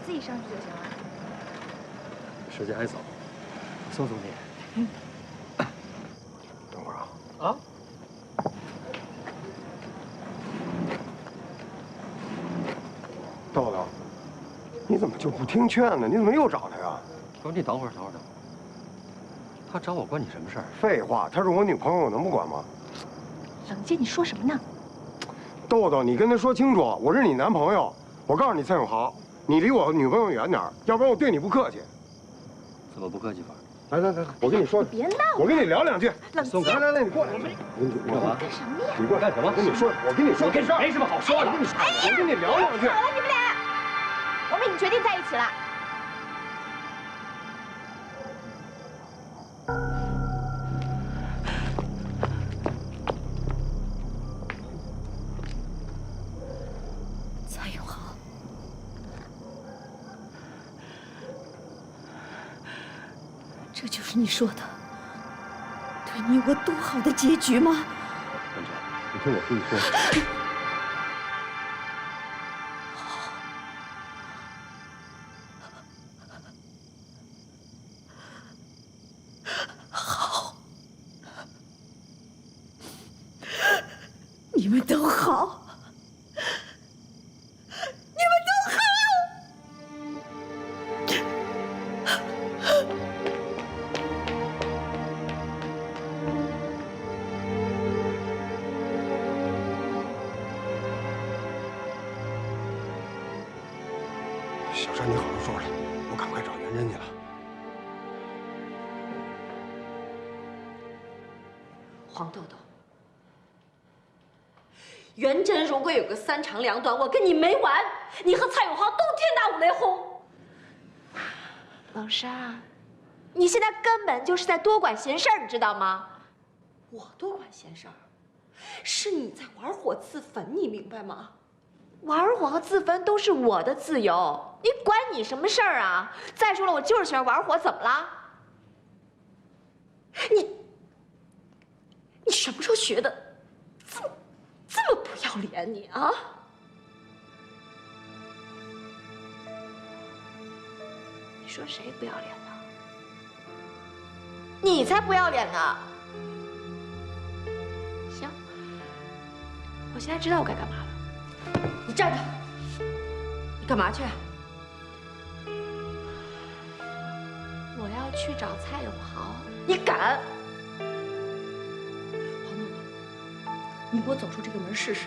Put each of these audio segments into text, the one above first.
自己上去就行了。时间还早，我送送你。等会儿啊。啊？豆豆，你怎么就不听劝呢？你怎么又找他呀？不是，你等会儿。他找我关你什么事儿？废话，她是我女朋友，我能不管吗？冷静，你说什么呢？豆豆，你跟他说清楚，我是你男朋友。我告诉你，蔡永豪，你离我女朋友远点，要不然我对你不客气。怎么不客气法？来，我跟你说，别闹！我跟你聊两句。冷静！来，你过来。你干嘛？干什么呀？你过来干什么？我跟你说，没什么好说的。我跟你聊两句。好了，你们俩，我们已经决定在一起了。蔡永豪，这就是你说的对你我多好的结局吗？文娟，你听我跟你说。你们都好，你们都好。小山，你好好说说，我赶快找元珍去了。黄豆豆。元珍如果有个三长两短，我跟你没完！你和蔡永豪都天打五雷轰。老沙，你现在根本就是在多管闲事儿，你知道吗？我多管闲事儿，是你在玩火自焚，你明白吗？玩火和自焚都是我的自由，你管你什么事儿啊？再说了，我就是喜欢玩火，怎么了？你什么时候学的这么不要脸你啊？你说谁不要脸呢？你才不要脸呢！行，我现在知道我该干嘛了。你站着！你干嘛去？我要去找蔡永豪。你敢？黄豆豆，你给我走出这个门试试！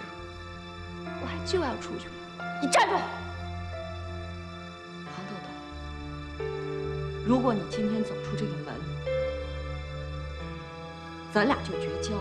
我还就要出去了。你站住！黄豆豆，如果你今天走出这个门，咱俩就绝交。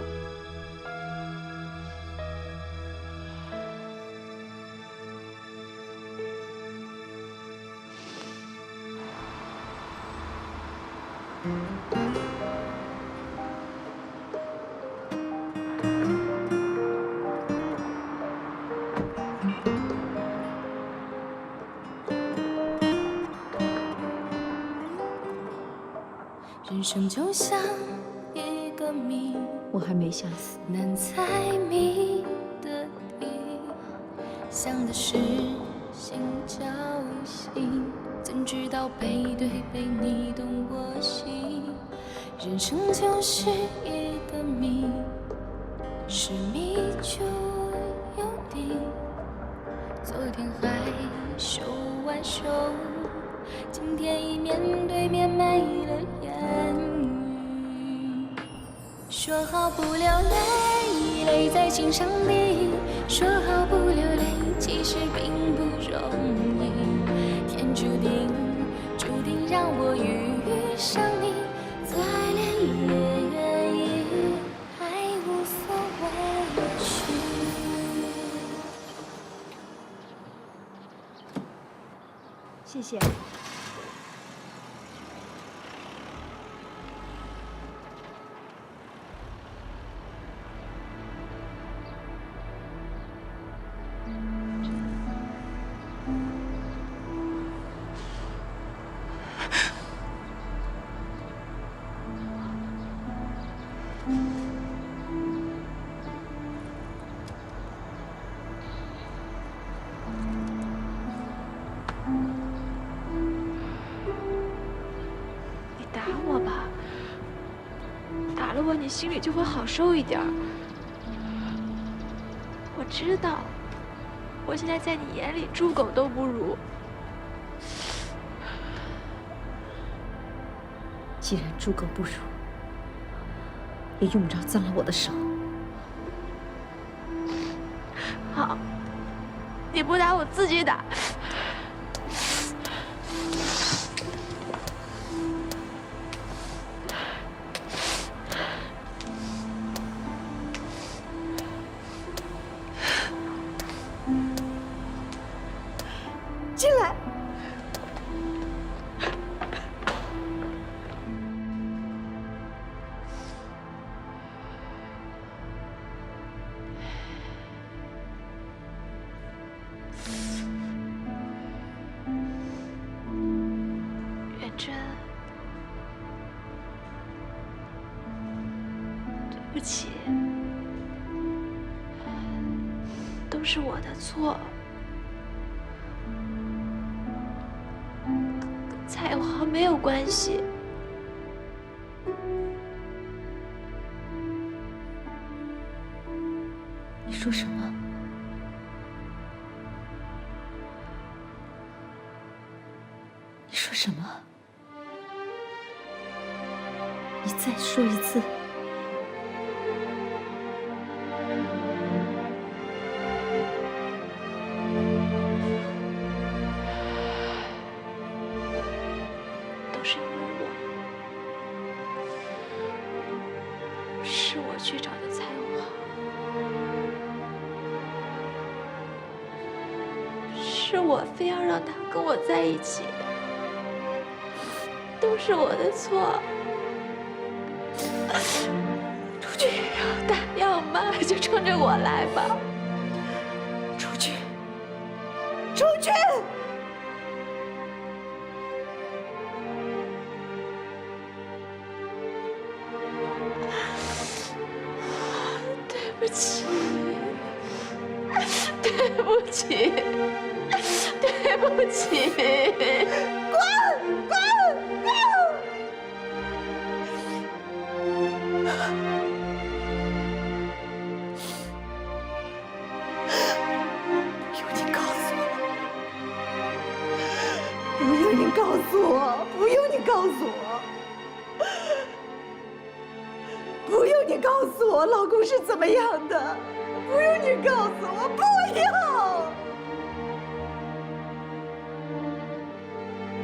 人生就像一个谜，我还没想死。难猜谜的底，想的是心交心，怎知道背对背你懂我心。人生就是一个谜，是谜就有底。昨天还手挽手，今天已面对面没了言语。说好不流泪，泪在心上滴。说好不流泪，其实并不容易。天注定，注定让我遇上你，再恋也愿意，还无所畏惧。谢谢。了我，你心里就会好受一点儿。我知道，我现在在你眼里猪狗都不如。既然猪狗不如，也用不着脏了我的手。好，你不打我自己打。进来。元真，对不起，都是我的错。跟蔡永豪没有关系。你说什么？你说什么？你再说一次。都是因为我，是我去找的蔡永豪，是我非要让他跟我在一起，都是我的错。出去要打要骂就冲着我来吧。出去！出去！对不起，对不起，对不起！滚！滚！滚！不用你告诉我，不用你告诉我，不用你告诉我老公是怎么样的，不用你告诉我，不要！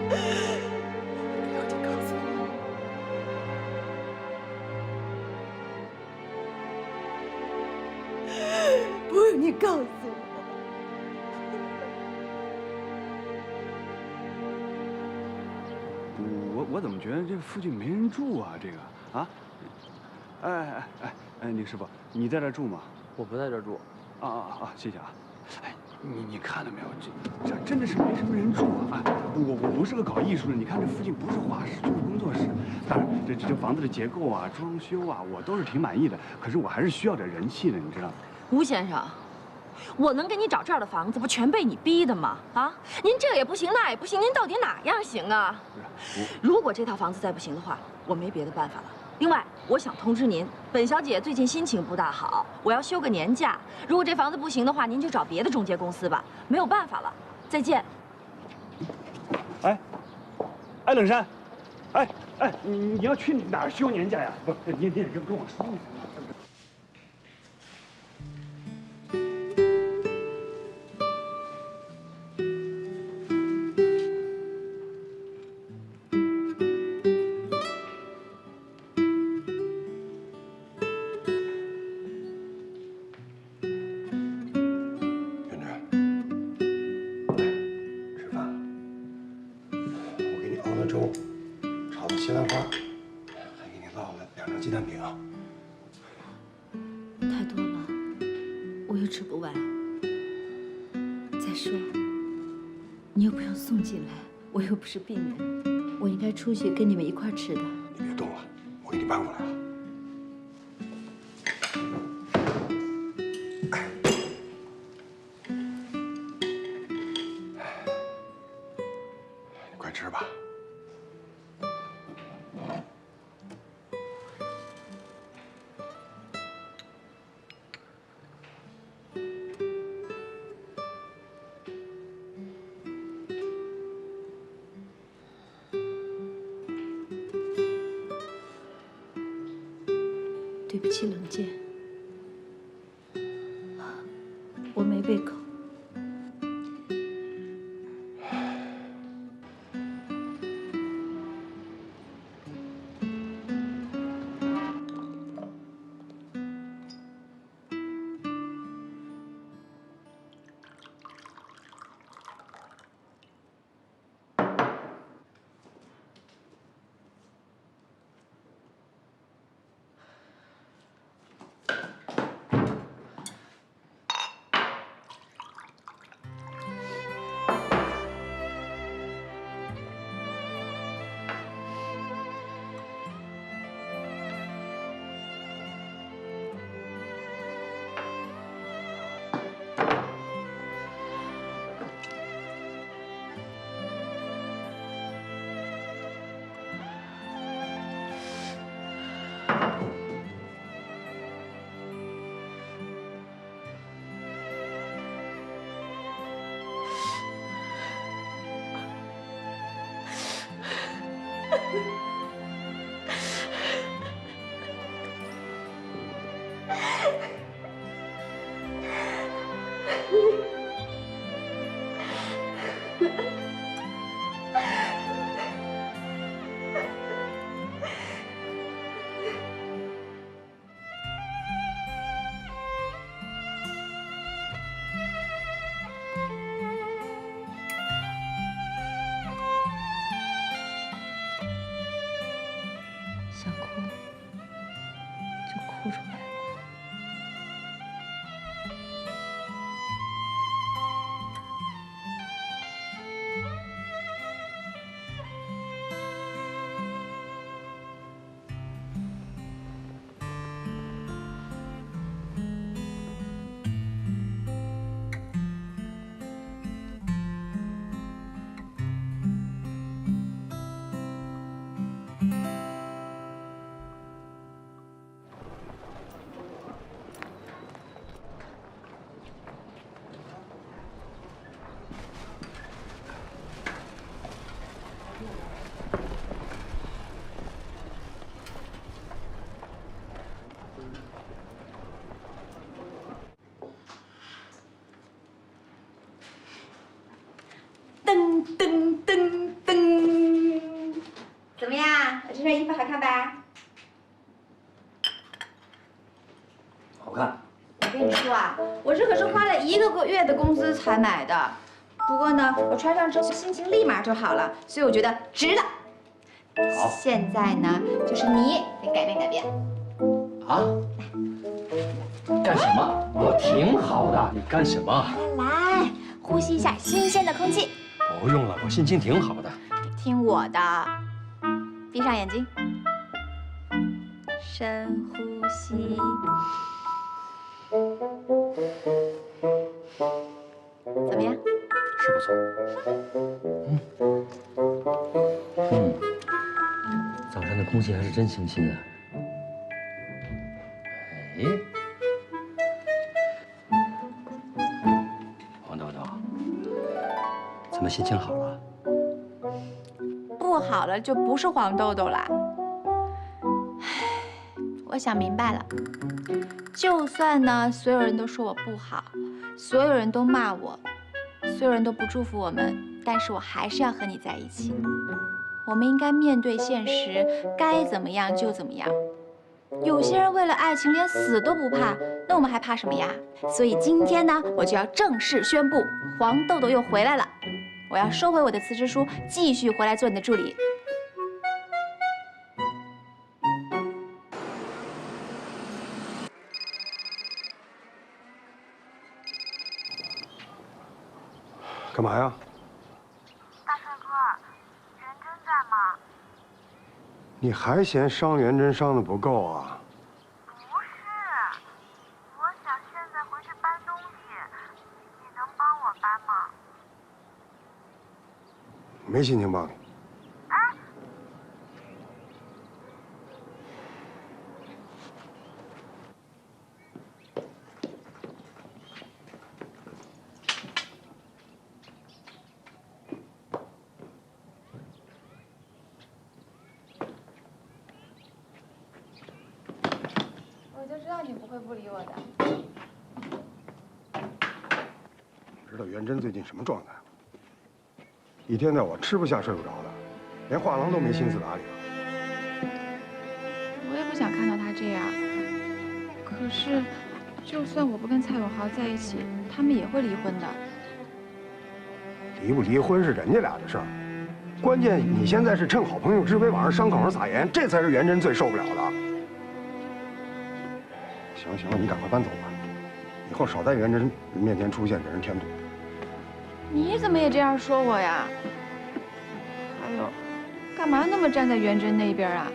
不用你告诉我，不用你告诉我。我怎么觉得这附近没人住啊？这个啊，那个师傅，你在这住吗？我不在这儿住。谢谢啊。哎，你看到没有？这真的是没什么人住啊！我不是个搞艺术的，你看这附近不是画室就是工作室。当然，这房子的结构啊、装修啊，我都是挺满意的。可是我还是需要点人气的，你知道吗？吴先生，我能给你找这样的房子，不全被你逼的吗？啊，您这也不行，那也不行，您到底哪样行啊？如果这套房子再不行的话，我没别的办法了。另外，我想通知您，本小姐最近心情不大好，我要休个年假。如果这房子不行的话，您就找别的中介公司吧。没有办法了，再见。哎，冷山，你要去哪儿休年假呀？不，你得跟我说一声。粥，炒的西兰花，还给你烙了2张鸡蛋饼。太多了，我又吃不完。再说，你又不用送进来，我又不是病人，我应该出去跟你们一块吃的。你别动了，我给你搬过来了。你快吃吧。对不起，冷剑，我没胃口。想哭就哭出来吧。噔噔噔噔，怎么样？我这身衣服好看吧？好看。我跟你说啊，我这可是花了1个月的工资才买的。不过呢，我穿上之后心情立马就好了，所以我觉得值了。好。现在呢，就是你得改变改变。啊？干什么？我挺好的，你干什么？来，呼吸一下新鲜的空气。不用了，我心情挺好的。听我的，闭上眼睛，深呼吸。怎么样？是不错。早上的空气还是真清新啊。哎，黄豆豆，怎么心情好了？不好了就不是黄豆豆啦。唉，我想明白了，就算呢所有人都说我不好，所有人都骂我，所有人都不祝福我们，但是我还是要和你在一起。我们应该面对现实，该怎么样就怎么样。有些人为了爱情连死都不怕，那我们还怕什么呀？所以今天呢，我就要正式宣布，黄豆豆又回来了。我要收回我的辞职书，继续回来做你的助理。干嘛呀？大帅哥，元真在吗？你还嫌伤元真伤的不够啊？不是，我想现在回去搬东西，你能帮我搬吗？没心情帮你。会不理我的。知道元贞最近什么状态吗？一天到晚吃不下睡不着的，连画廊都没心思打理了。我也不想看到他这样。可是，就算我不跟蔡永豪在一起，他们也会离婚的。离不离婚是人家俩的事儿，关键你现在是趁好朋友之危往人伤口上撒盐，这才是元贞最受不了的。行了行了，你赶快搬走吧，以后少在元贞面前出现，给人添堵。你怎么也这样说我呀？还有，干嘛那么站在元贞那边啊？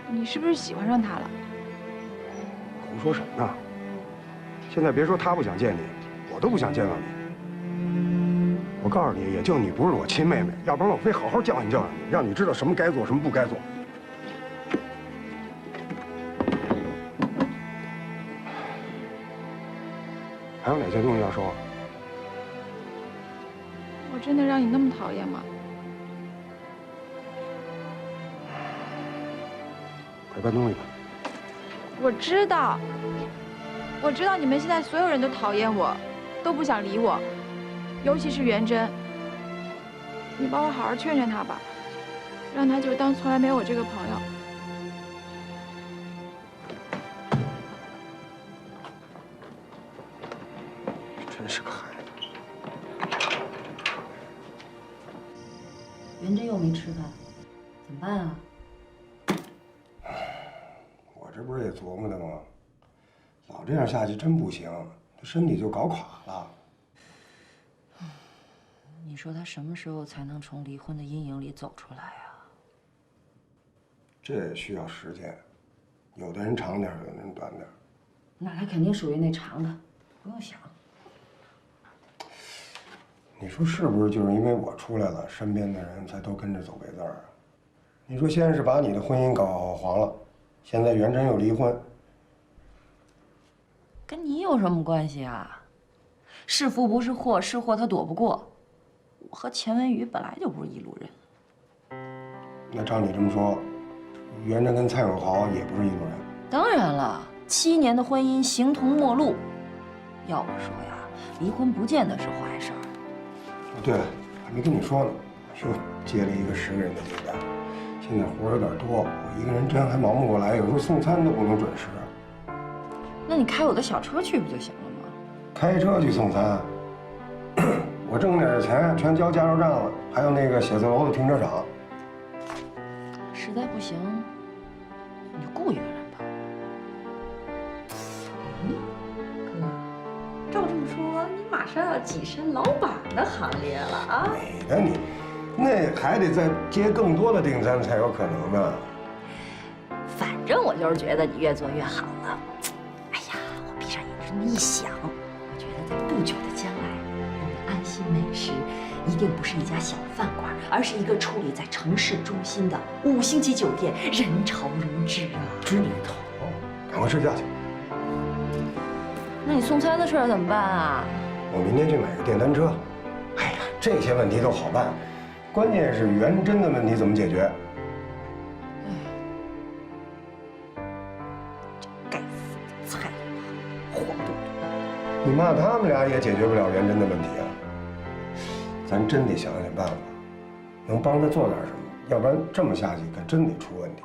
你是不是喜欢上他了？胡说什么呢？现在别说他不想见你，我都不想见到你。我告诉你，也就你不是我亲妹妹，要不然我非好好教训教训你，让你知道什么该做，什么不该做。还有哪些东西要说？我真的让你那么讨厌吗？快搬东西吧。我知道你们现在所有人都讨厌我，都不想理我，尤其是元贞。你帮我好好劝劝他吧，让他就当从来没有我这个朋友。真是个孩子。元贞又没吃饭，怎么办啊？我这不是也琢磨的吗？老这样下去真不行，这身体就搞垮了。你说他什么时候才能从离婚的阴影里走出来啊？这也需要时间，有的人长点，有的人短点。那他肯定属于那长的，不用想。你说是不是就是因为我出来了，身边的人才都跟着走背字儿啊？你说先是把你的婚姻搞黄了，现在元贞又离婚，跟你有什么关系啊？是福不是祸，是祸他躲不过。我和钱文宇本来就不是一路人。那照你这么说，元贞跟蔡永豪也不是一路人。当然了，7年的婚姻形同陌路。要我说呀，离婚不见得是坏事儿。对了，还没跟你说呢，又接了一个10个人的接待，现在活有点多，我一个人真还忙不过来，有时候送餐都不能准时。那你开我的小车去不就行了吗？开车去送餐，我挣点钱全交加油站了，还有那个写字楼的停车场。实在不行，你就雇一个人吧。哥，照这么说，你马上要跻身老板的行列了啊？美的你，那还得再接更多的订单才有可能呢。反正我就是觉得你越做越好了。哎呀，我闭上眼睛这么一想，我觉得在不久的将来，你的安心美食一定不是一家小饭馆，而是一个矗立在城市中心的5星级酒店，人潮如织啊！知你头，赶快睡觉去。那你送餐的事儿怎么办啊？我明天去买个电单车。哎呀，这些问题都好办，关键是元贞的问题怎么解决。该死的蔡黄豆豆！你骂他们俩也解决不了元贞的问题啊！咱真得想想办法，能帮他做点什么，要不然这么下去可真得出问题。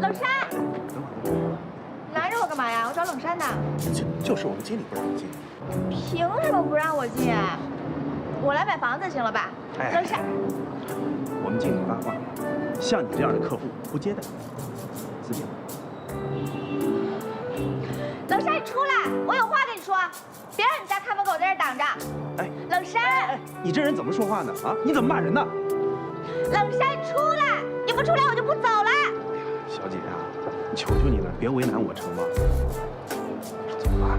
冷山，拦着我干嘛呀？我找冷山呢。就是我们经理不让你进。凭什么不让我进啊？我来买房子行了吧？冷山，我们经理发话，像你这样的客户不接待，自便。冷山，你出来，我有话跟你说，别让你家看门狗在这儿挡着。哎，冷山，你这人怎么说话呢？啊，你怎么骂人呢？冷山，你出来，你不出来我就不走了。小姐啊，求求你了，别为难我成吗？走吧，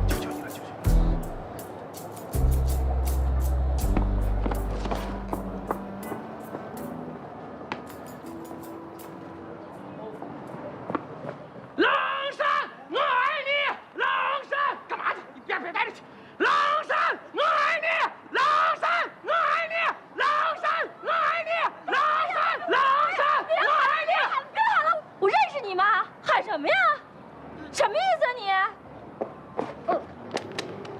求求你了，求求你了。冷山，我爱你！冷山，干嘛去？你别待着去！冷山，我爱你！冷山，我爱你！冷山，我爱你！冷山，冷山，我爱你！别喊了，我认识你吗？喊什么呀？什么意思啊你？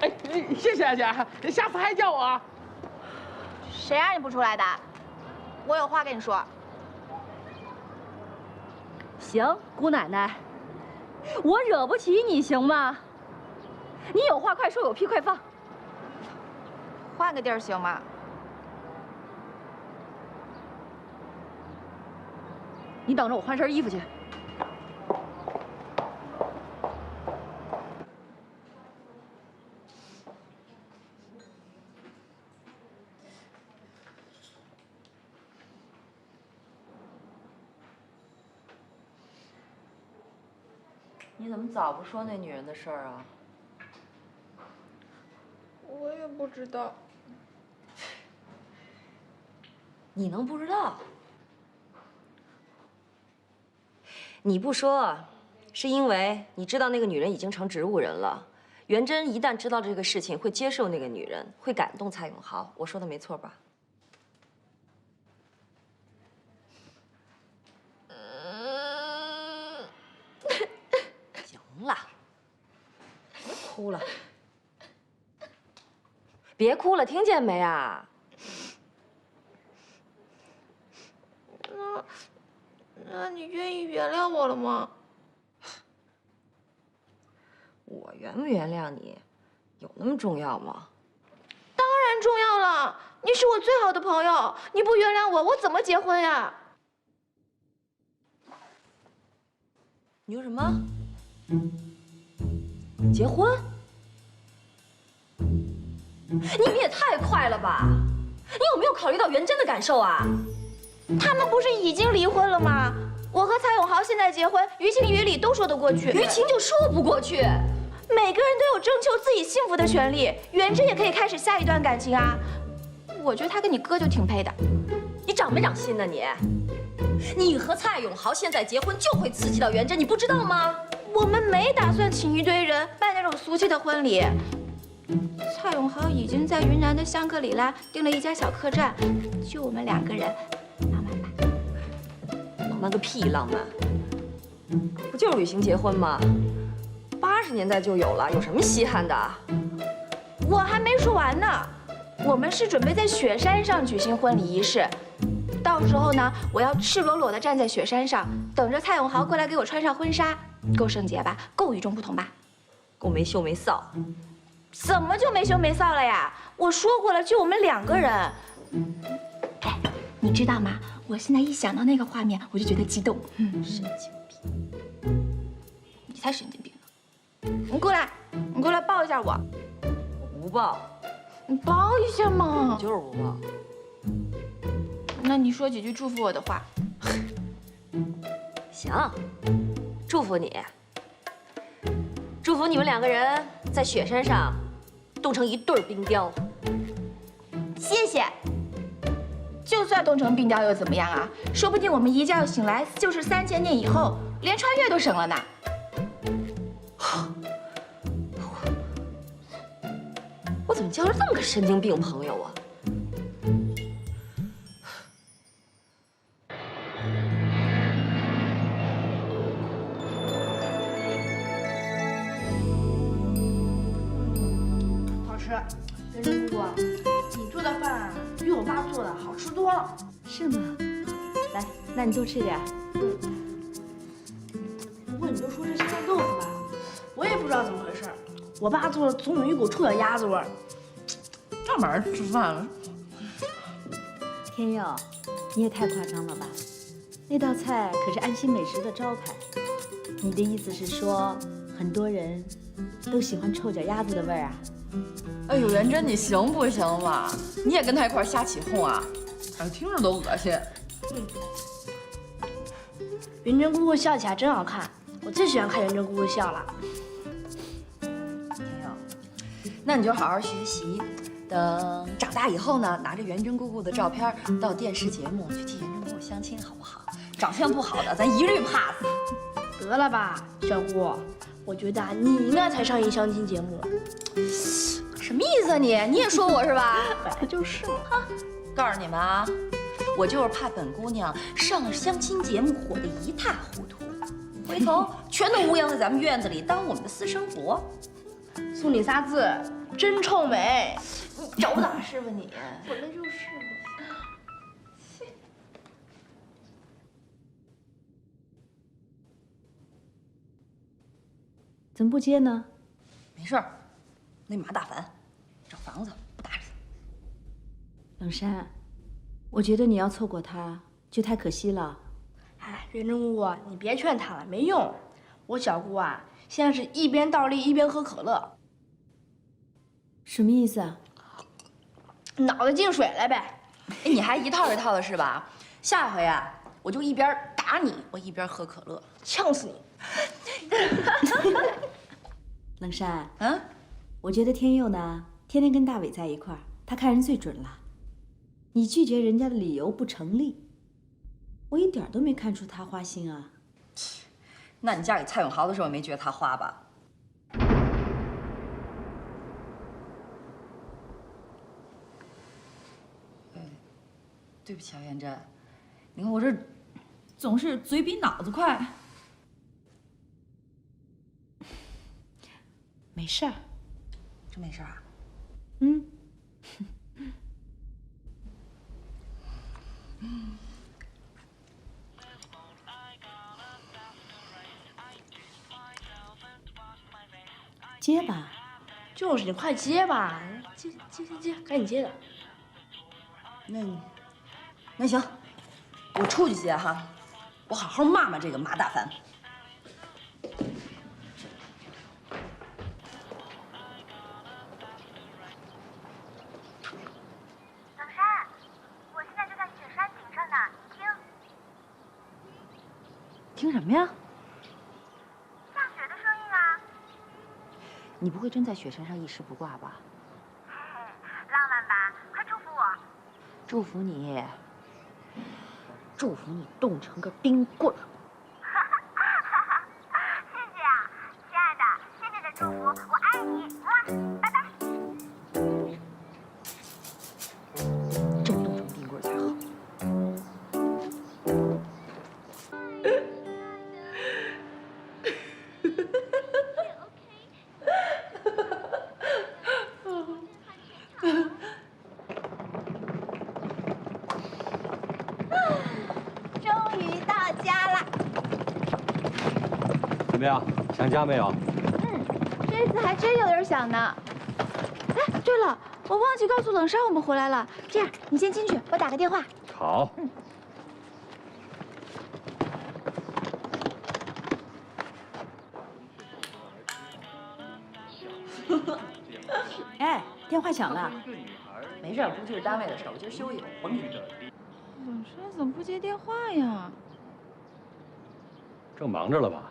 哎，谢谢阿姐，下次还叫我啊。谁让你不出来的？我有话跟你说。行，姑奶奶，我惹不起你行吗？你有话快说，有屁快放。换个地儿行吗？你等着，我换身衣服去。你怎么早不说那女人的事儿啊？我也不知道。你能不知道？你不说，是因为你知道那个女人已经成植物人了。元贞一旦知道这个事情，会接受那个女人，会感动蔡永豪。我说的没错吧？行了，别哭了，别哭了，听见没啊？那你愿意原谅我了吗？我原不原谅你，有那么重要吗？当然重要了，你是我最好的朋友，你不原谅我，我怎么结婚呀？你说什么？结婚？你们也太快了吧！你有没有考虑到元贞的感受啊？他们不是已经离婚了吗？我和蔡永豪现在结婚，于情于理都说得过去。于情就说不过去。每个人都有征求自己幸福的权利，元贞也可以开始下一段感情啊。我觉得他跟你哥就挺配的。你长没长心呢你？你和蔡永豪现在结婚就会刺激到元贞，你不知道吗？我们没打算请一堆人办那种俗气的婚礼。蔡永豪已经在云南的香格里拉订了一家小客栈，就我们2个人，浪漫吧？浪漫个屁浪漫！不就是旅行结婚吗？80年代就有了，有什么稀罕的？我还没说完呢，我们是准备在雪山上举行婚礼仪式，到时候呢，我要赤裸裸地站在雪山上，等着蔡永豪过来给我穿上婚纱，够圣洁吧？够与众不同吧？够没羞没臊！怎么就没羞没臊了呀？我说过了，就我们2个人。哎，你知道吗？我现在一想到那个画面，我就觉得激动。神经病！你才神经病呢！你过来，你过来抱一下我。我不抱，你抱一下嘛。就是不抱。那你说几句祝福我的话。行，祝福你，祝福你们2个人在雪山上冻成一对冰雕。谢谢。就算冻成冰雕又怎么样啊？说不定我们一觉醒来就是3000年以后，连穿越都省了呢。我怎么交了这么个神经病朋友啊？好吃，跟你说，你做的饭比我妈做的好吃多了。是吗？来，那你多吃点。不过你就说这鲜豆腐吧，我也不知道怎么回事，我爸做的总有一股臭脚丫子味儿。干嘛吃饭了？天佑，你也太夸张了吧！那道菜可是安心美食的招牌。你的意思是说，很多人都喜欢臭脚丫子的味儿啊？哎呦，元真，你行不行嘛？你也跟他一块瞎起哄啊？哎，听着都恶心。元真姑姑笑起来真好看，我最喜欢看元真姑姑笑了。天佑，那你就好好学习。等长大以后呢，拿着元真姑姑的照片到电视节目去替元真姑姑相亲，好不好？长相不好的，咱一律 pass。得了吧，小姑，我觉得你应该才上一相亲节目。什么意思啊你？你也说我是吧？本来就是嘛。告诉你们啊，我就是怕本姑娘上了相亲节目火得一塌糊涂，回头全都乌泱在咱们院子里当我们的私生活。送你仨字：真臭美。你找哪是吧你？本来就是嘛。怎么不接呢？没事儿，那马大凡找房子不搭理他。冷山，我觉得你要错过他就太可惜了。哎，元真姑姑，你别劝他了，没用。我小姑啊，现在是一边倒立一边喝可乐。什么意思啊？脑子进水了呗。哎，你还一套一套的是吧？下回啊，我就一边打你，我一边喝可乐，呛死你！冷山，我觉得天佑呢，天天跟大伟在一块儿，他看人最准了。你拒绝人家的理由不成立，我一点都没看出他花心啊。那你嫁给蔡永豪的时候，没觉得他花吧？对不起啊，元真，你看我这总是嘴比脑子快。没事儿，真没事儿啊？嗯。接吧。就是你快接吧，接，赶紧接的。那行，我出去接哈，我好好骂骂这个马大凡。冷山，我现在就在雪山顶上呢，你听。听什么呀？下雪的声音啊。你不会真在雪山上一丝不挂吧？嘿嘿，浪漫吧？快祝福我。祝福你，祝福你冻成个冰棍儿。谢谢啊，亲爱的，谢谢你的祝福，我爱你，么，拜拜。真冻成冰棍儿才好。终于到家了。怎么样，想家没有？这次还真有点想呢。哎，对了，我忘记告诉冷山我们回来了。这样，你先进去，我打个电话。好。哎，电话响了。没事，不就是单位的事儿，我今儿休息。冷山怎么不接电话呀？正忙着了吧？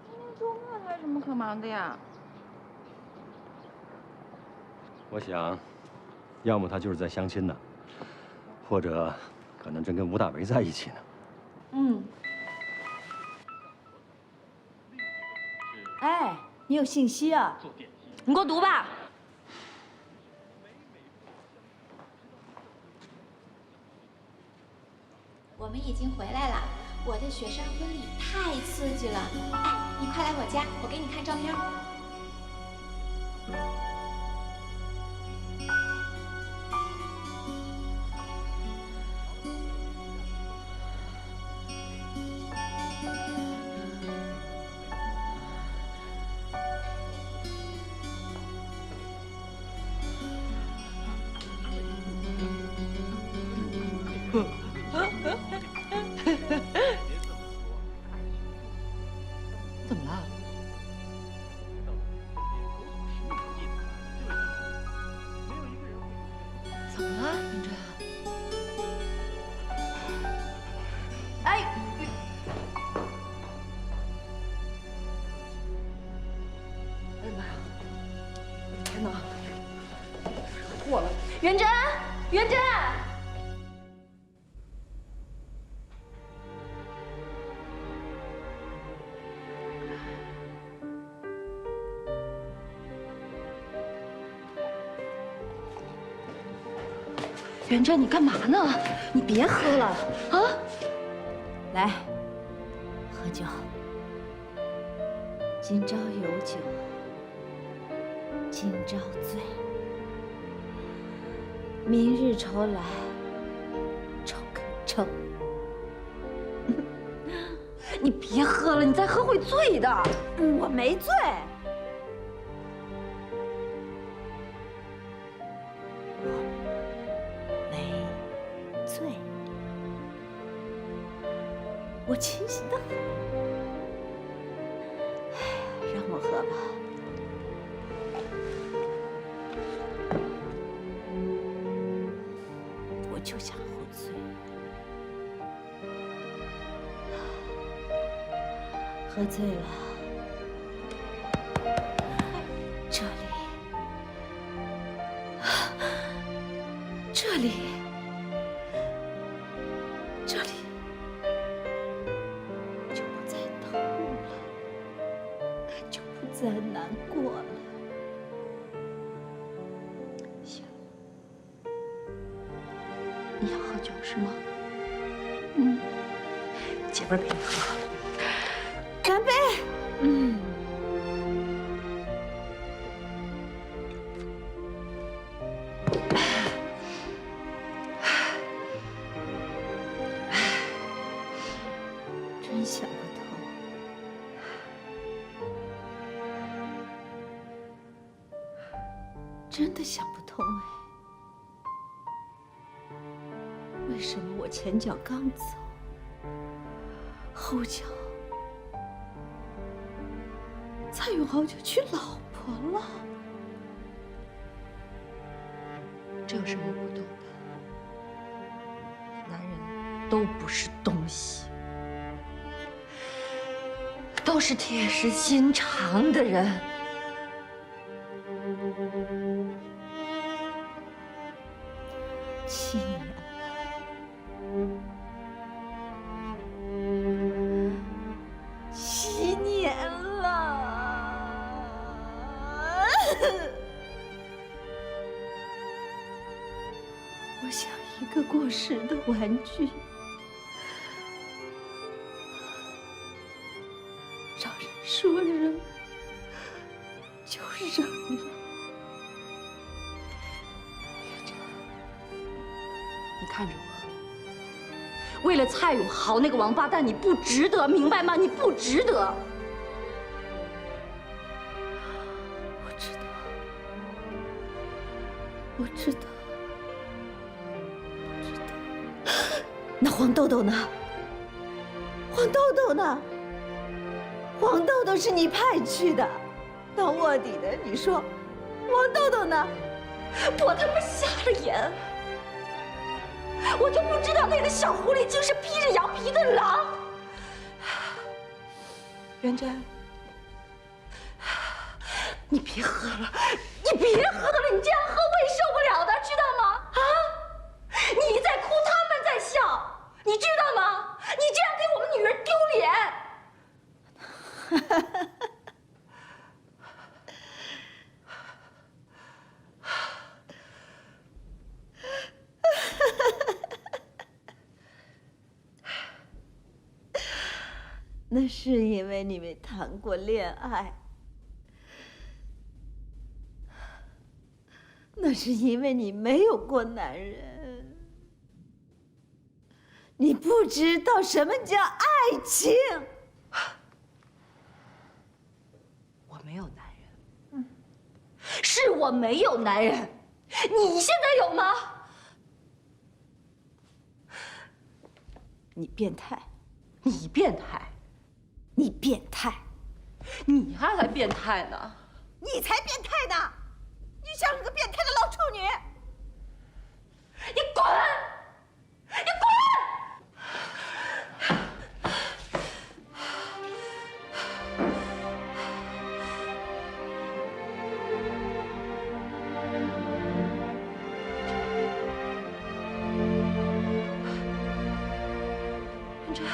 今天周末他有什么可忙的呀？我想，要么他就是在相亲呢，或者可能正跟吴大维在一起呢。嗯。哎，你有信息啊？你给我读吧。我们已经回来了，我的雪山婚礼太刺激了。哎，你快来我家，我给你看照片。怎么了？怎么了，云珍？哎！哎呀妈呀！天哪！祸了！元珍，元珍！元珍，你干嘛呢？你别喝了啊！来，喝酒。今朝有酒今朝醉，明日愁来愁更愁。你别喝了，你再喝会醉的。我没醉。我清醒的很。让我喝吧。我就想喝醉。喝醉了，这里，这里。再难过了。行，你要喝酒是吗？姐妹陪你喝。干杯！真想不通。真的想不通哎，为什么我前脚刚走，后脚蔡永豪就娶老婆了？这有什么不懂的？男人都不是东西，都是铁石心肠的人。7年了，7年了。我像一个过时的玩具，让人说扔就扔了。你看着我，为了蔡永豪那个王八蛋，你不值得，明白吗？你不值得。我知道，我知道，我知道。那黄豆豆呢？黄豆豆呢？黄豆豆是你派去的，当卧底的。你说，黄豆豆呢？我他妈瞎了眼。我就不知道那个小狐狸精是披着羊皮的狼。元珍，你别喝了，你别喝了，你这样喝我也受不了的，知道吗？啊！你在哭，他们在笑，你知道吗？你这样给我们女人丢脸。那是因为你没谈过恋爱，那是因为你没有过男人，你不知道什么叫爱情。我没有男人，是我没有男人，你现在有吗？你变态，你变态，你变态，你还变态呢！你才变态呢！你像是个变态的老处女！你滚！你滚！元真，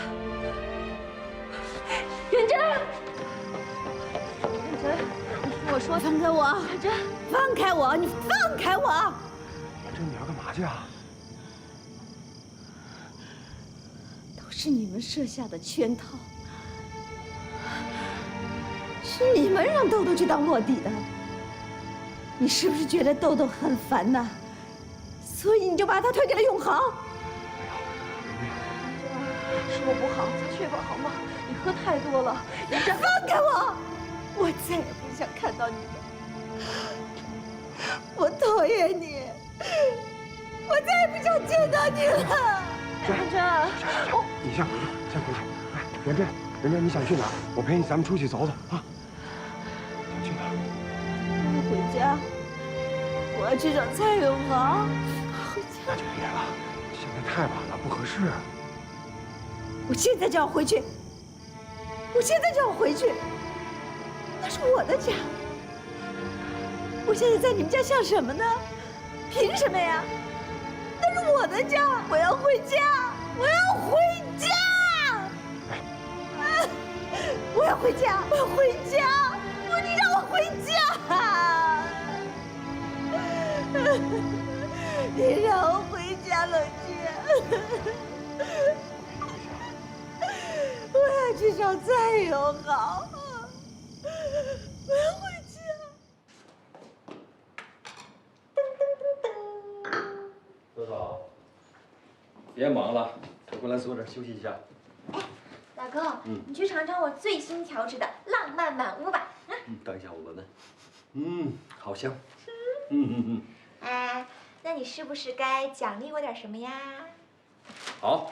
元真，你听我说，放开我！元真，放开我！你放开我！元真，你要干嘛去啊？都是你们设下的圈套，是你们让豆豆去当卧底的。你是不是觉得豆豆很烦呐？所以你就把他推给了永恒？是我不好，擦血吧，好吗？你喝太多了，元真，放开我！我再也不想看到你了。我讨厌你，我再也不想见到你了。元真，你先回去，先回去。哎，元真，元真，你想去哪儿？我陪你，咱们出去走走啊。想去哪儿？我要回家，我要去找蔡永恒。回家。那就别了，现在太晚了，不合适。我现在就要回去，我现在就要回去，那是我的家。我现在在你们家像什么呢？凭什么呀？那是我的家，我要回家，我要回家。我要回家，我要回家，你让我回家。你让我回家，冷静。我要去找蔡永豪，我要回家。豆豆，别忙了，快过来坐这儿休息一下。老公，你去尝尝我最新调制的浪漫满屋吧。等一下，我闻闻。好香。哎，那你是不是该奖励我点什么呀？好，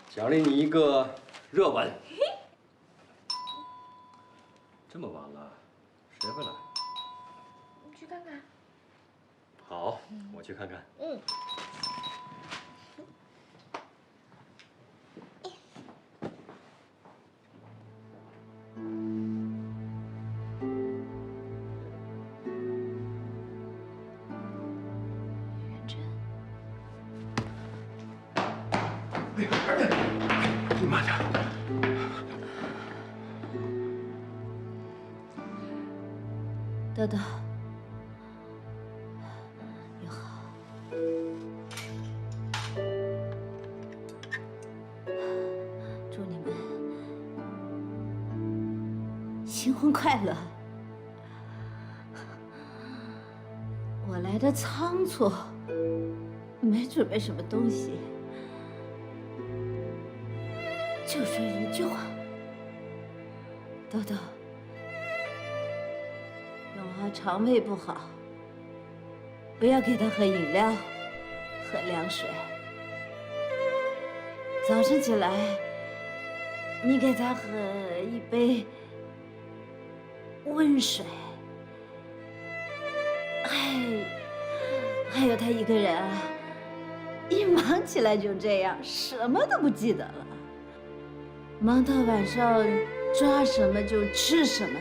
奖励你一个热吻。这么晚了，谁会来？你去看看。好，我去看看。你慢点。豆豆，永豪，祝你们新婚快乐。我来的仓促，没准备什么东西，就说一句话，豆豆。永豪肠胃不好，不要给他喝饮料，喝凉水。早上起来，你给他喝一杯温水。还有他一个人啊，一忙起来就这样，什么都不记得了。忙到晚上抓什么就吃什么。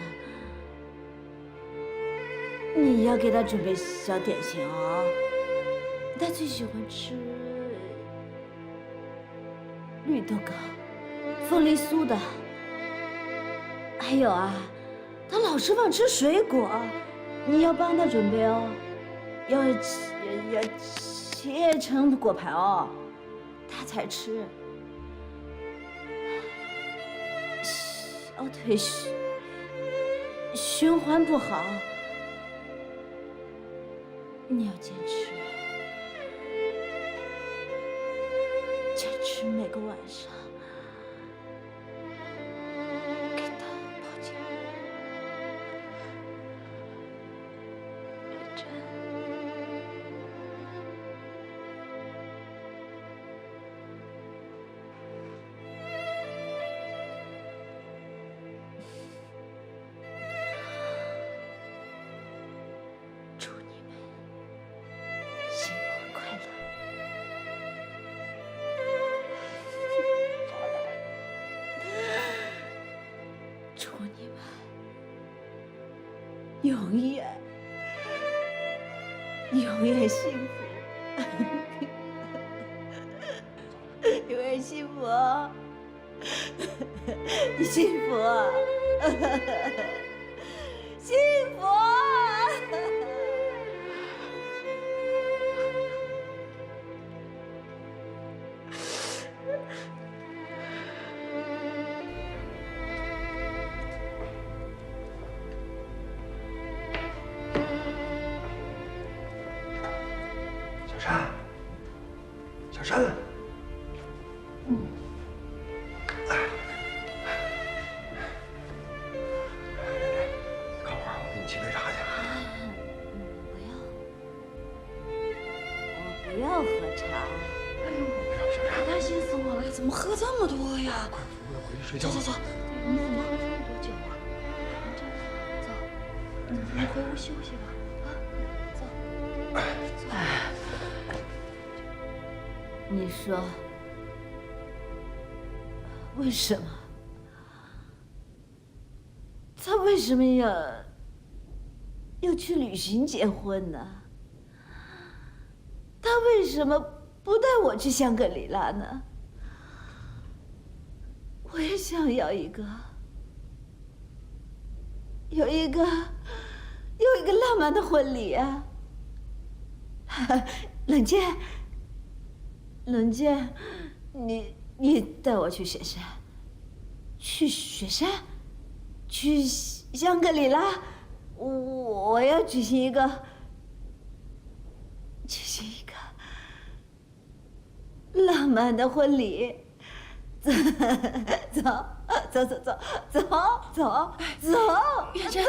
你要给他准备小点心哦，他最喜欢吃绿豆糕、凤梨酥的。还有啊，他老是忘吃水果，你要帮他准备哦，要切成果盘哦，他才吃。小腿循环不好。你要坚持，坚持每个晚上给他泡脚。元真，永远幸福，永远幸福，你幸福，幸福。小山，靠会儿，我给你沏杯茶去。我不要喝茶。小山，担心死我了，怎么喝这么多呀？快回去睡觉。走，我们怎么喝这么多酒啊？走，你回屋休息吧。啊，走。你说，为什么？他为什么要去旅行结婚呢？他为什么不带我去香格里拉呢？我也想要一个浪漫的婚礼啊！冷健，你带我去雪山，去香格里拉，我要举行一个浪漫的婚礼。走，月珍，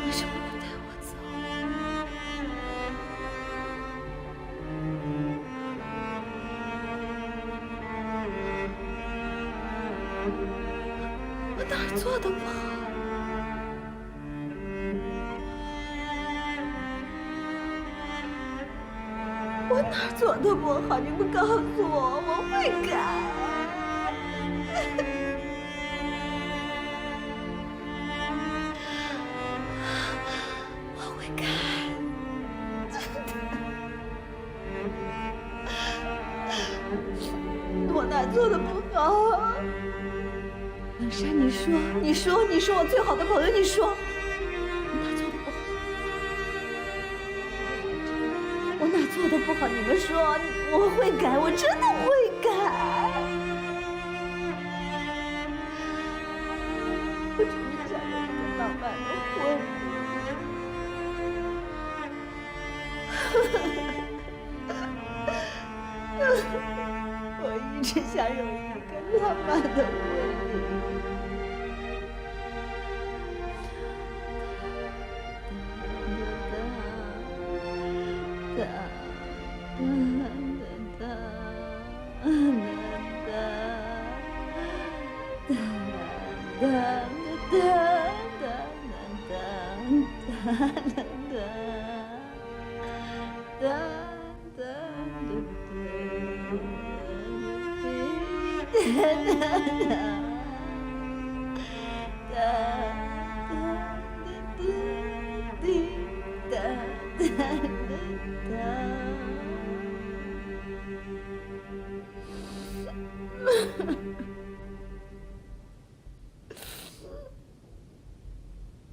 为什么不带我走？我哪儿做的不好？我哪儿做的不好？你们告诉我，我会改。我会改，真的。我哪儿做的不好？冷山，你说我最好的朋友，你说我哪做的不好？你们说，我会改，我真的会改。我真的想有一个浪漫的婚礼。我一直想有一个浪漫的婚礼。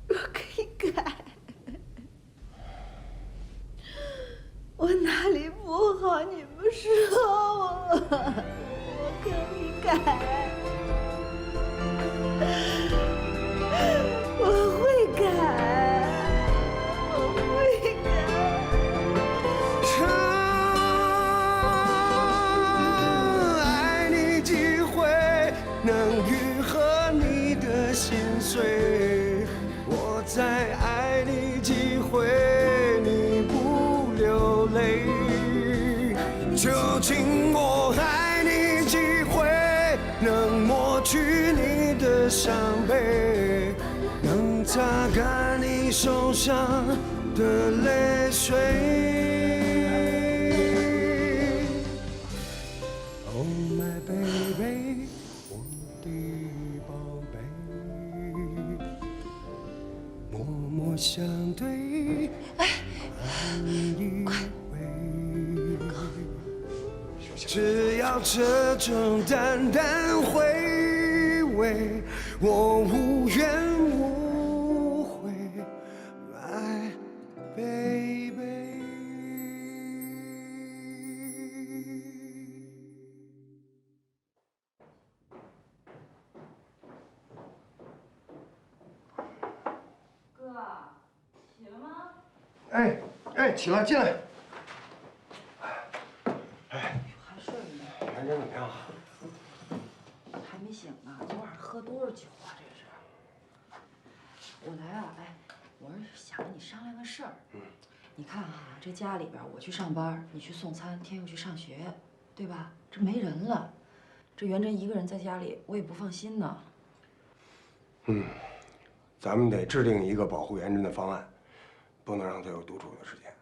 我可以改，我哪里不好？你们说我可以改，我会改，我会改。爱你几回，能愈合你的心碎。我再爱你几回，你不流泪。究竟我爱你几回，能抹去你的伤悲，能擦干你手上的泪水。Oh my baby， 我的宝贝，默默相对，爱你一回。只要这种淡淡回味，我无怨无悔。My baby。哥，起了吗？哎，起来，进来。还睡呢？元真怎么样？还没醒呢。昨晚上喝多少酒啊？这是。我来啊，哎，我是想跟你商量个事儿。你看哈，这家里边我去上班，你去送餐，天佑去上学，对吧？这没人了，这元真一个人在家里，我也不放心呢。咱们得制定一个保护元真的方案，不能让她有独处的时间。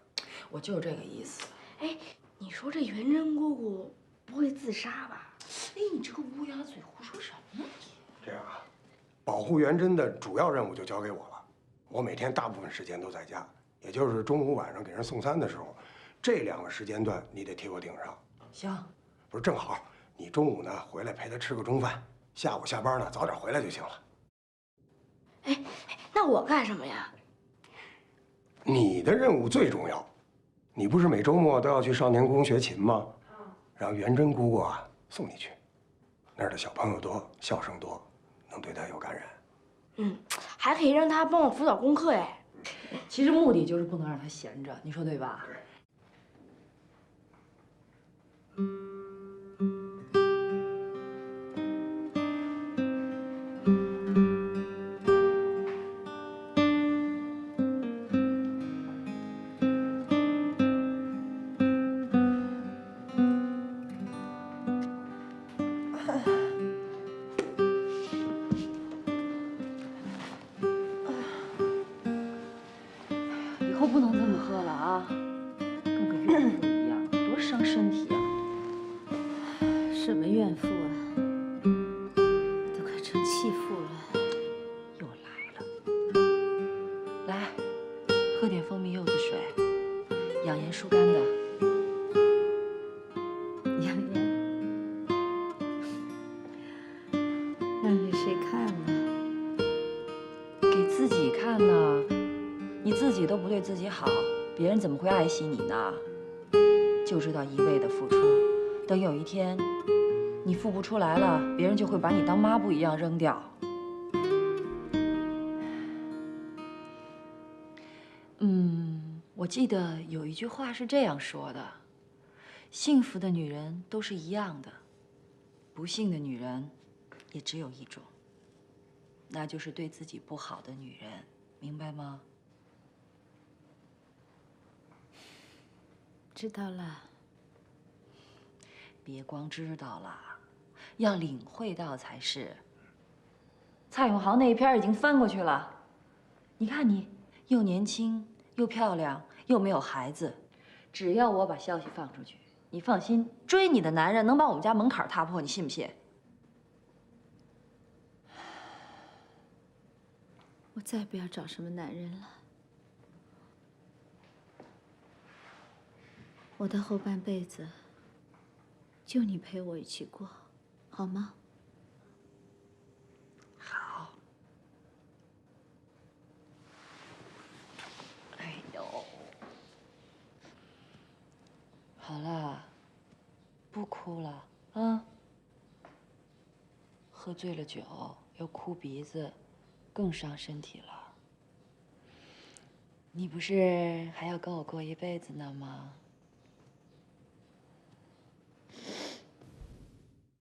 我就是这个意思。哎，你说这元真姑姑不会自杀吧？哎，你这个乌鸦嘴，胡说什么呢你？这样啊，保护元真的主要任务就交给我了。我每天大部分时间都在家，也就是中午晚上给人送餐的时候，这2个时间段你得替我顶上。行，不是正好，你中午呢回来陪她吃个中饭，下午下班呢早点回来就行了。哎，那我干什么呀？你的任务最重要，你不是每周末都要去少年宫学琴吗？让元真姑姑啊送你去，那儿的小朋友多，笑声多，能对她有感染。还可以让他帮我辅导功课哎。其实目的就是不能让他闲着，你说对吧？对。以后不能这么喝了啊，跟个孕妇一样，多伤身体啊！什么怨妇啊，都快成弃妇了。又来了，来，喝点蜂蜜柚子水，养颜疏肝的。养颜，让给谁看呢？给自己看呢。你自己都不对自己好，别人怎么会爱惜你呢？就知道一味的付出，等有一天你付不出来了，别人就会把你当抹布一样扔掉。我记得有一句话是这样说的：幸福的女人都是一样的，不幸的女人也只有一种，那就是对自己不好的女人，明白吗？知道了。别光知道了，要领会到才是。蔡永豪那一篇已经翻过去了，你看你又年轻又漂亮又没有孩子，只要我把消息放出去，你放心，追你的男人能把我们家门槛踏破，你信不信？我再不要找什么男人了。我的后半辈子，就你陪我一起过，好吗？好。哎呦，好了，不哭了啊。喝醉了酒又哭鼻子，更伤身体了。你不是还要跟我过一辈子呢吗？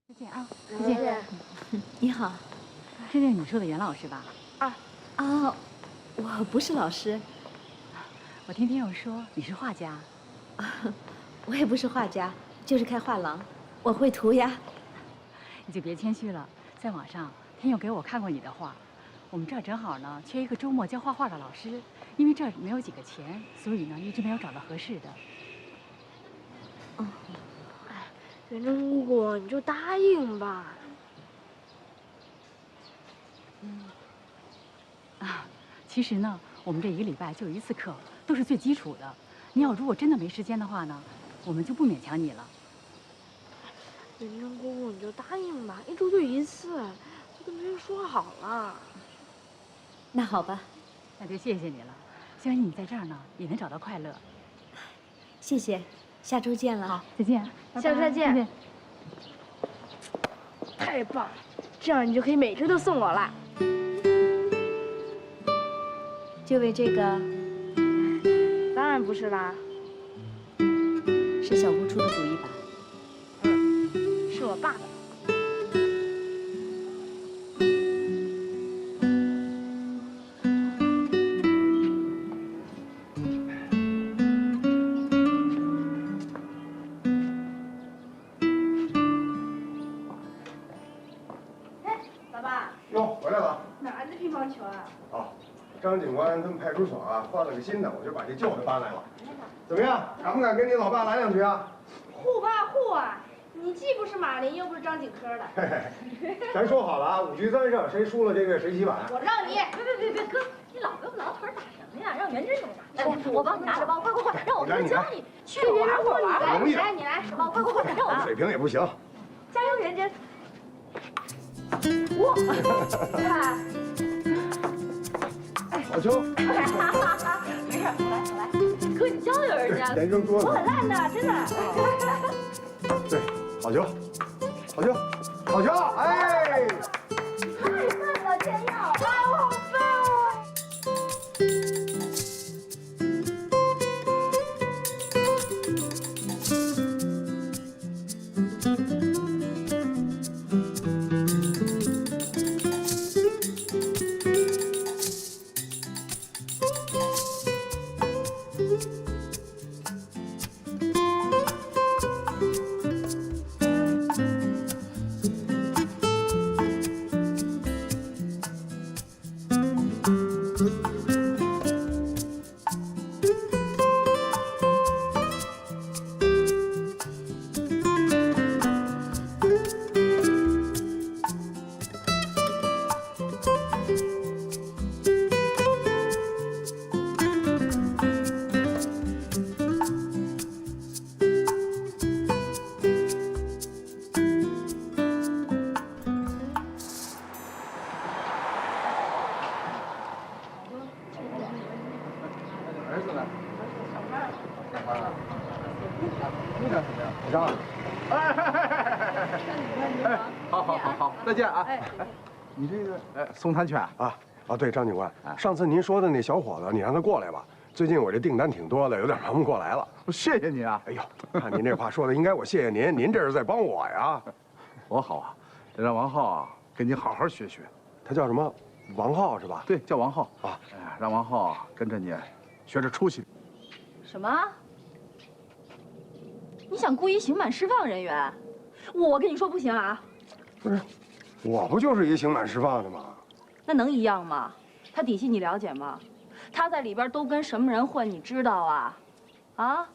再见啊，再见。你好，这是你说的袁老师吧？我不是老师，我听天佑说你是画家。我也不是画家，就是开画廊，我会涂鸦。你就别谦虚了，在网上天佑给我看过你的画，我们这儿正好呢缺一个周末教画画的老师，因为这儿没有几个钱，所以呢一直没有找到合适的。元珍姑姑，你就答应吧。其实呢，我们这1个礼拜就1次课，都是最基础的。你要如果真的没时间的话呢，我们就不勉强你了。元珍姑姑，你就答应吧，1周就1次，就跟别人说好了。那好吧，那就谢谢你了。希望你在这儿呢也能找到快乐。谢谢，下周见了。好，再见。下周再见。再见。太棒了，这样你就可以每周都送我了。就为这个？当然不是啦，是小姑出的主意吧？是我爸爸。爸爸。哟，回来了。哪来的乒乓球啊？哦，张警官他们派出所啊换了个新的，我就把这旧的搬来了。怎么样，敢不敢跟你老爸来2句啊？护爸护啊！你既不是马林，又不是张景科的。嘿嘿，咱说好了啊，5局3胜，谁输了这个谁洗碗。我让你。别，哥，你老跟我挠腿打什么呀？让元珍给我打。来，我帮你拿着包，快，让我哥教你。去玩会儿。容易。来，你来，包，快，让我。水平也不行。加油，元珍。哇，对吧？好球！没事，我来。哥，你教教人家。连扔桌子。我很烂的，真的。对，好球，好球！哎！太笨了，天佑！哎，我好笨哦。张，好，再见啊！你这个送餐去啊？对，张警官，上次您说的那小伙子，你让他过来吧。最近我这订单挺多的，有点忙不过来了。谢谢您啊！哎呦，看您这话说的，应该我谢谢您，您这是在帮我呀。我好啊，得让王浩啊跟你好好学学。他叫什么？王浩是吧？对，叫王浩啊。让王浩啊跟着你学着出息。什么？你想故意刑满释放人员？我跟你说不行啊！不是，我不就是一刑满释放的吗？那能一样吗？他底细你了解吗？他在里边都跟什么人混，你知道啊？啊？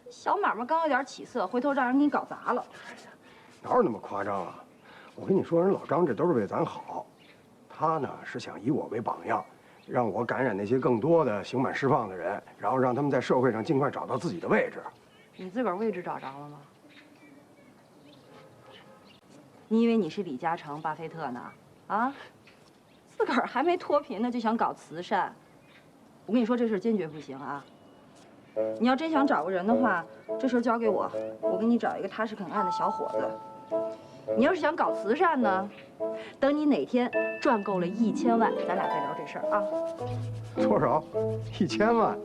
小买卖刚有点起色，回头让人给你搞砸了。哪有那么夸张啊？我跟你说，人老张这都是为咱好，他呢是想以我为榜样，让我感染那些更多的刑满释放的人，然后让他们在社会上尽快找到自己的位置。你自个儿位置找着了吗？你以为你是李嘉诚、巴菲特呢？啊？自个儿还没脱贫呢，就想搞慈善。我跟你说，这事坚决不行啊！你要真想找个人的话，这事交给我，我给你找一个踏实肯干的小伙子。你要是想搞慈善呢，等你哪天赚够了1000万，咱俩再聊这事儿啊。多少？1000万？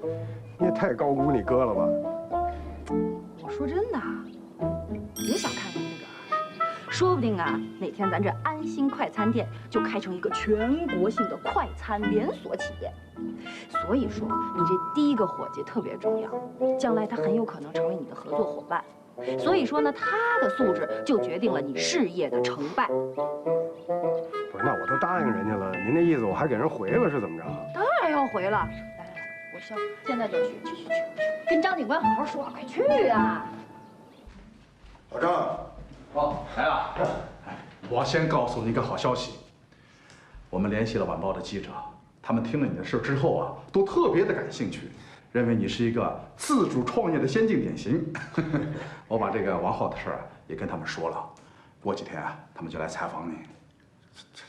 你也太高估你哥了吧？我说真的，别小看咱自个儿，说不定啊，哪天咱这安心快餐店就开成一个全国性的快餐连锁企业。所以说，你这第一个伙计特别重要，将来他很有可能成为你的合作伙伴。所以说呢，他的素质就决定了你事业的成败。不是，那我都答应人家了，您那意思我还给人回了是怎么着？当然要回了。来，我现在就去，去，跟张警官好好说，快去啊！老张，哦，来了。我先告诉你一个好消息，我们联系了晚报的记者，他们听了你的事之后啊，都特别的感兴趣，认为你是一个自主创业的先进典型。我把这个王浩的事儿也跟他们说了，过几天啊，他们就来采访你。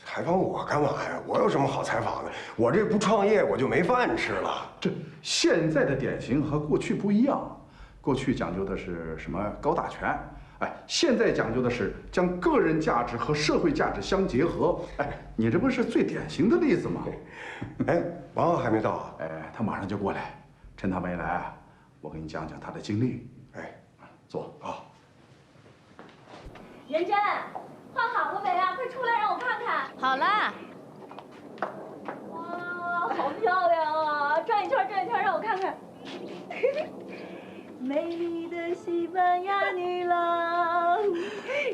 采访我干嘛呀？我有什么好采访的？我这不创业我就没饭吃了。这现在的典型和过去不一样，过去讲究的是什么高大全，哎，现在讲究的是将个人价值和社会价值相结合。哎，你这不是最典型的例子吗？哎，王浩还没到啊？哎，他马上就过来，趁他没来，我给你讲讲他的经历。哎，坐啊。元珍，画好了没啊？快出来让我看看。好了。哇，好漂亮啊！转一圈，转一圈，让我看看。美丽的西班牙女郎，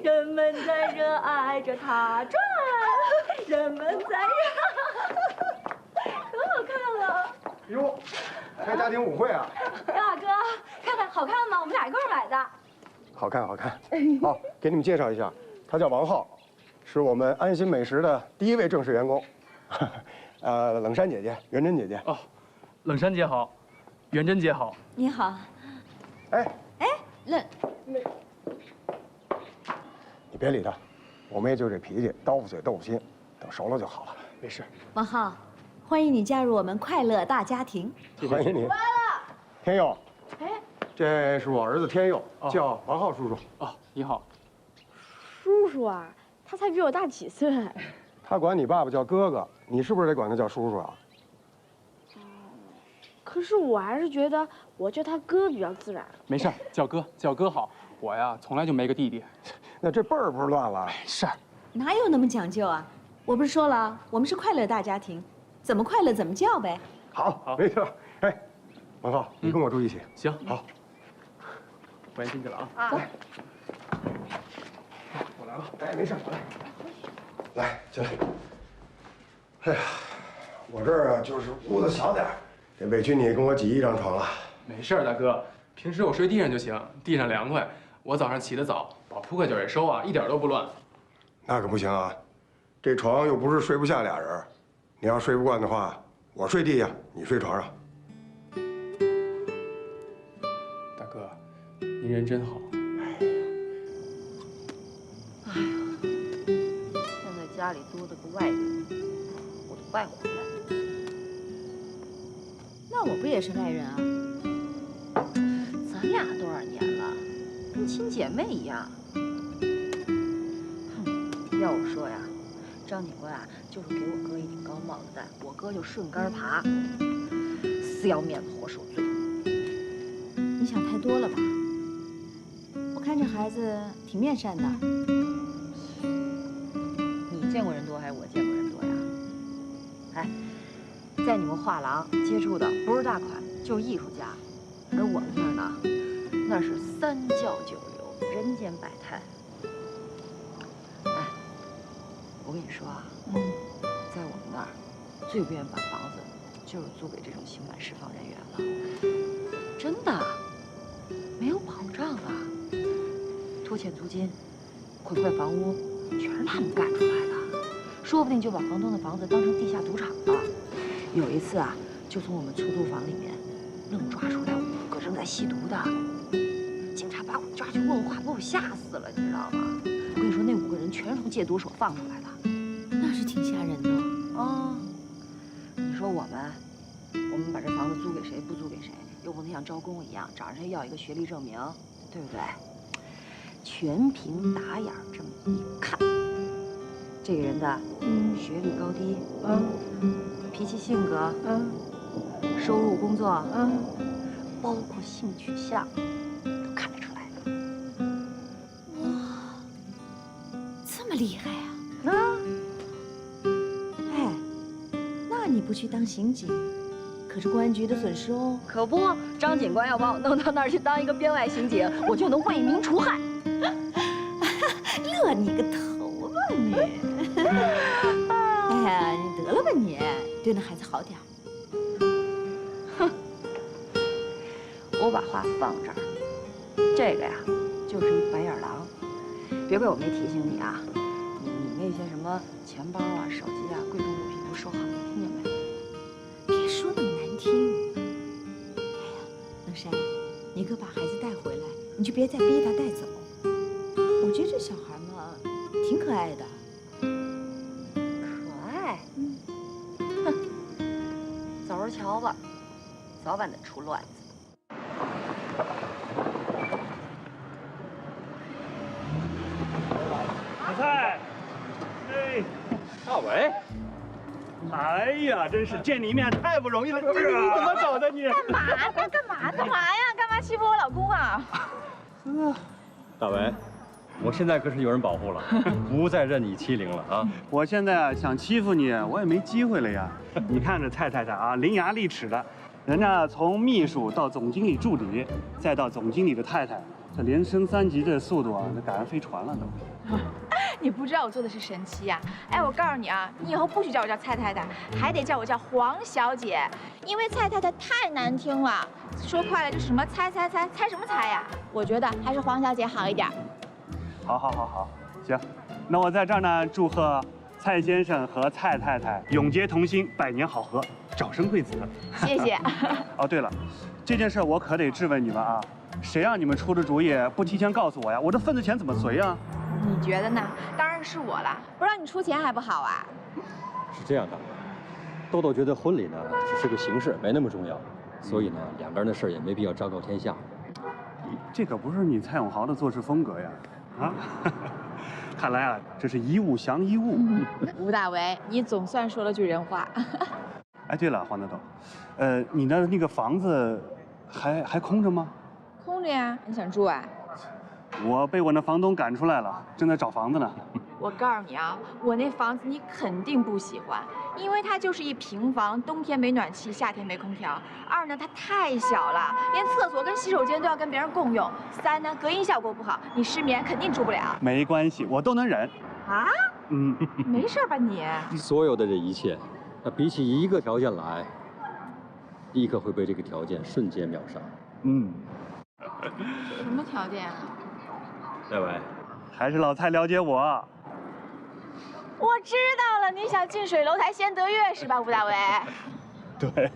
人们在热爱着她转，人们在可好看了。哟，开家庭舞会啊？大哥，看看好看吗？我们俩一块儿买的。好看，好看。好，给你们介绍一下，他叫王浩，是我们安心美食的第1位正式员工。冷山姐姐，元珍姐姐。哦，冷山姐好，元珍姐好。你好。哎，冷，你别理他，我妹就这脾气，刀斧嘴豆腐心，等熟了就好了。没事。王浩，欢迎你加入我们快乐大家庭。欢迎你。天佑，哎，这是我儿子天佑，叫王浩叔叔。哦，你好。叔叔啊，他才比我大几岁。他管你爸爸叫哥哥，你是不是得管他叫叔叔啊？可是我还是觉得我叫他哥比较自然。没事，叫哥，叫哥好。我呀，从来就没个弟弟。那这辈儿不是乱了？没事。哪有那么讲究啊？我不是说了，我们是快乐大家庭，怎么快乐怎么叫呗。好，没错。哎，王浩，你跟我住一起。行，好。我先进去了啊。走。我来了。哎，没事，我来。来，进来。哎呀，我这儿啊就是屋子小点儿，得委屈你跟我挤一张床了。没事，大哥，平时我睡地上就行，地上凉快。我早上起得早，把铺盖卷一收啊，一点都不乱。那可不行啊，这床又不是睡不下俩人，你要睡不惯的话，我睡地下，你睡床上。大哥，您人真好。哎呀，现在家里多了个外人，我都外回来了。那我不也是外人啊？咱俩多少年了，跟亲姐妹一样。哼，要我说呀，张警官啊，就是给我哥一顶高帽子戴，我哥就顺杆爬，死要面子活受罪。你想太多了吧？我看这孩子挺面善的。你见过人多还是我见过人多呀？哎，在你们画廊接触的不是大款就是艺术家，而我们那儿呢，那是三教九流，人间百态。哎，我跟你说啊，在我们那儿最不愿意把房子就是租给这种刑满释放人员了，真的，没有保障啊，拖欠租金、毁坏房屋，全是他们干出来的，说不定就把房东的房子当成地下赌场了。有一次啊，就从我们出租房里面愣抓出来5个正在吸毒的，警察把我抓去问话，把我吓死了，你知道吗？我跟你说，那5个人全是从戒毒所放出来的，那是挺吓人的啊。你说我们把这房子租给谁不租给谁，又不能像招工一样找人家要一个学历证明，对不对？全凭打眼这么一看，这个人的学历高低，脾气性格，收入工作，包括性取向，都看得出来的。哇，这么厉害啊！哎，那你不去当刑警，可可是公安局的损失哦。可不，张警官要把我弄到那儿去当一个编外刑警，我就能为民除害。乐你个头吧你！哎呀，你得了吧你，对那孩子好点儿。哼，我把话放这儿，这个呀，就是一白眼狼。别怪我没提醒你啊，你那些什么钱包啊、手机啊、贵重物品都收好了，听见没？别说那么难听。哎呀，冷山，你可把孩子带回来，你就别再逼他带走。我觉得这小孩嘛，挺可爱的。可爱？哼，走着瞧吧，早晚得出乱子。小蔡，哎，大伟，哎呀，真是见你一面太不容易了。你怎么走的你？干嘛呀？干嘛欺负我老公啊？大伟，我现在可是有人保护了，不再任你欺凌了啊！我现在啊想欺负你，我也没机会了呀。你看这蔡太太啊，伶牙俐齿的，人家从秘书到总经理助理，再到总经理的太太，这连升3级的速度啊，那赶上飞船了都。你不知道我做的是神七呀！哎，我告诉你啊，你以后不许叫我叫蔡太太，还得叫我叫黄小姐，因为蔡太太太难听了，说快了就是什么猜什么猜呀？我觉得还是黄小姐好一点。好，行，那我在这儿呢，祝贺蔡先生和蔡太太永结同心，百年好合，早生贵子。谢谢。哦，对了，这件事我可得质问你们啊，谁让你们出的主意不提前告诉我呀？我这份子钱怎么随啊？你觉得呢？当然是我了，不让你出钱还不好啊？是这样的，豆豆觉得婚礼呢只是个形式，没那么重要，所以呢两个人的事也没必要昭告天下。这可不是你蔡永豪的做事风格呀！啊，看来啊，这是一物降一物。吴大维，你总算说了句人话。哎，对了，黄豆豆，你的那个房子还空着吗？空着呀，你想住啊？我被我那房东赶出来了，正在找房子呢。我告诉你啊，我那房子你肯定不喜欢，因为它就是一平房，冬天没暖气，夏天没空调。2呢，它太小了，连厕所跟洗手间都要跟别人共用。3呢，隔音效果不好，你失眠肯定住不了。没关系，我都能忍。啊？没事吧你？所有的这一切，那比起一个条件来，立刻会被这个条件瞬间秒杀。什么条件啊？戴维，还是老蔡了解我。我知道了，你想近水楼台先得月是吧，吴大维？对。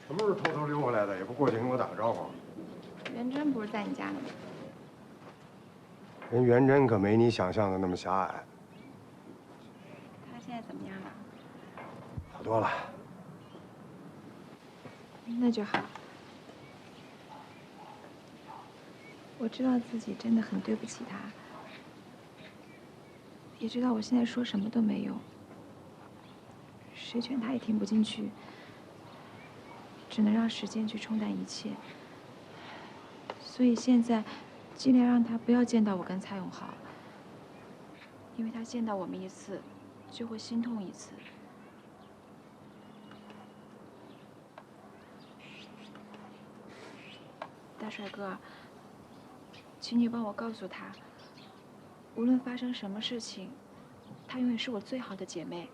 什么时候偷偷溜回来的？也不过去跟我打个招呼。元珍不是在你家呢吗？人元珍可没你想象的那么狭隘。他现在怎么样了？好多了。那就好。我知道自己真的很对不起他，也知道我现在说什么都没用，谁劝他也听不进去，只能让时间去冲淡一切。所以现在尽量让他不要见到我跟蔡永豪，因为他见到我们一次，就会心痛一次。大帅哥，请你帮我告诉他，无论发生什么事情，她永远是我最好的姐妹。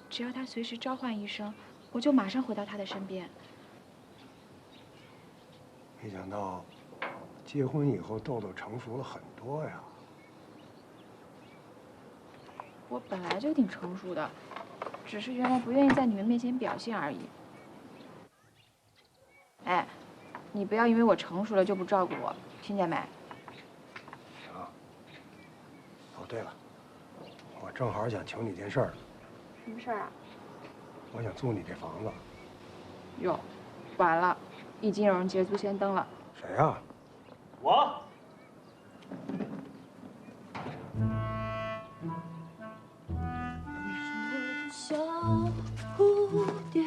只要她随时召唤一声，我就马上回到她的身边。没想到，结婚以后豆豆成熟了很多呀。我本来就挺成熟的，只是原来不愿意在你们面前表现而已。哎，你不要因为我成熟了就不照顾我，听见没？行。哦，对了，我正好想求你件事儿。什么事儿啊？我想租你这房子。哟，完了，已经有人捷足先登了。谁呀？我。小蝴蝶。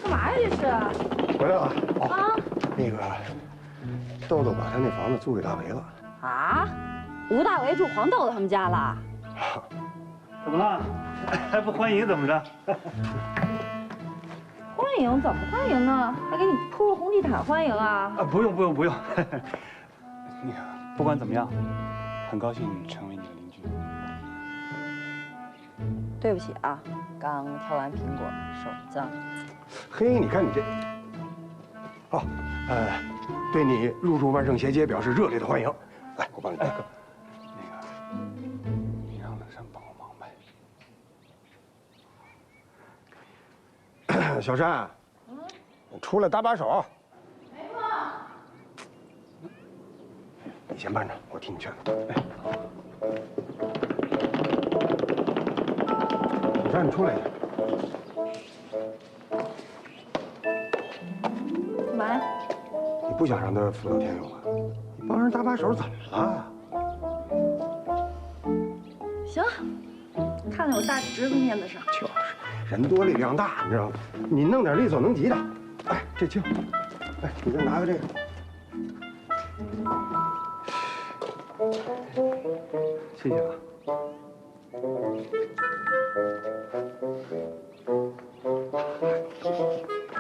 干嘛呀这是？回来了。哦，那个豆豆把他那房子租给大为了。啊？吴大为住黄豆豆他们家了？怎么了？还不欢迎怎么着？欢迎怎么欢迎呢？还给你铺个红地毯欢迎啊？不用。那个不管怎么样，很高兴成为你的邻居。对不起啊，刚挑完苹果，手脏。嘿，你看你这，哦，对你入住万圣斜街表示热烈的欢迎。来，我帮你。你让冷山帮我忙呗。小山，出来搭把手。你先慢着，我替你劝。小山，你出来。干嘛呀？你不想让他辅导天佑啊？你帮人搭把手怎么了？行，看在我大侄子面子上。就是，人多力量大，你知道吗？你弄点力所能及的。哎，这轻。哎，你再拿个这个。谢谢啊。